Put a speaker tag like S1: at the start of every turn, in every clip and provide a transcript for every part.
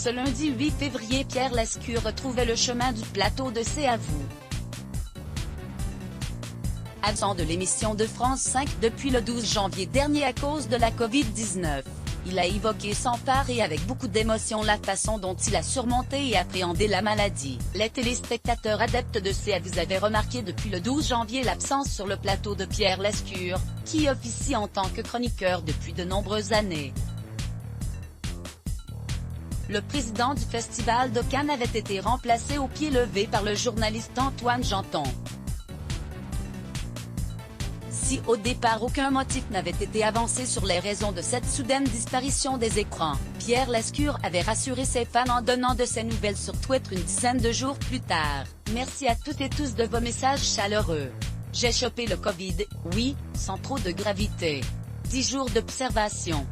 S1: Ce lundi 8 février, Pierre Lescure retrouvait le chemin du plateau de C'est à vous. Absent de l'émission de France 5 depuis le 12 janvier dernier à cause de la Covid-19, il a évoqué sans phare et avec beaucoup d'émotion la façon dont il a surmonté et appréhendé la maladie. Les téléspectateurs adeptes de C'est à vous avaient remarqué depuis le 12 janvier l'absence sur le plateau de Pierre Lescure, qui officie en tant que chroniqueur depuis de nombreuses années. Le président du Festival de Cannes avait été remplacé au pied levé par le journaliste Antoine Janton. Si au départ aucun motif n'avait été avancé sur les raisons de cette soudaine disparition des écrans, Pierre Lescure avait rassuré ses fans en donnant de ses nouvelles sur Twitter une dizaine de jours plus tard. Merci à toutes et tous de vos messages chaleureux. J'ai chopé le Covid, oui, sans trop de gravité. 10 jours d'observation.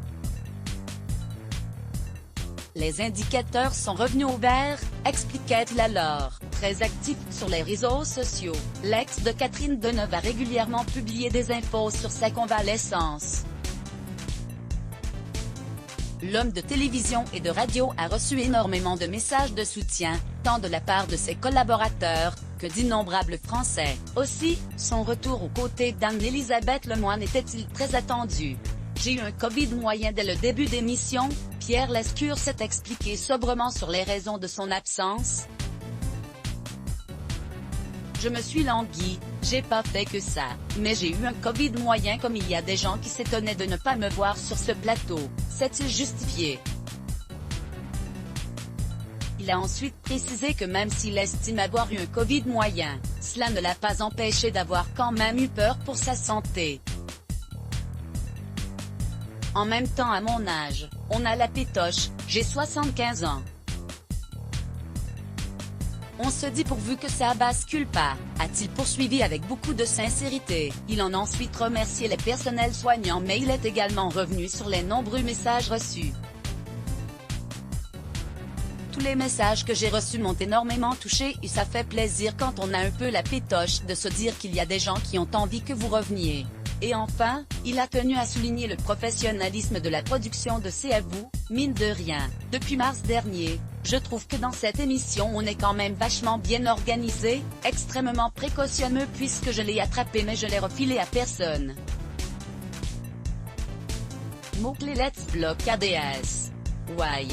S1: Les indicateurs sont revenus au vert, expliquait-il alors. Très actif sur les réseaux sociaux, l'ex de Catherine Deneuve a régulièrement publié des infos sur sa convalescence. L'homme de télévision et de radio a reçu énormément de messages de soutien, tant de la part de ses collaborateurs, que d'innombrables Français. Aussi, son retour aux côtés d'Anne-Élisabeth Lemoine était-il très attendu. J'ai eu un Covid moyen dès le début d'émission, Pierre Lescure s'est expliqué sobrement sur les raisons de son absence. Je me suis langui, j'ai pas fait que ça, mais j'ai eu un Covid moyen comme il y a des gens qui s'étonnaient de ne pas me voir sur ce plateau, c'est-il justifié? Il a ensuite précisé que même s'il estime avoir eu un Covid moyen, cela ne l'a pas empêché d'avoir quand même eu peur pour sa santé. En même temps à mon âge, on a la pétoche, j'ai 75 ans. On se dit pourvu que ça bascule pas, a-t-il poursuivi avec beaucoup de sincérité. Il en a ensuite remercié les personnels soignants mais il est également revenu sur les nombreux messages reçus. Tous les messages que j'ai reçus m'ont énormément touché et ça fait plaisir quand on a un peu la pétoche de se dire qu'il y a des gens qui ont envie que vous reveniez. Et enfin, il a tenu à souligner le professionnalisme de la production de C'est à vous, mine de rien. Depuis mars dernier, je trouve que dans cette émission on est quand même vachement bien organisé, extrêmement précautionneux puisque je l'ai attrapé mais je l'ai refilé à personne. Mot-clé Let's Block ADS. Why?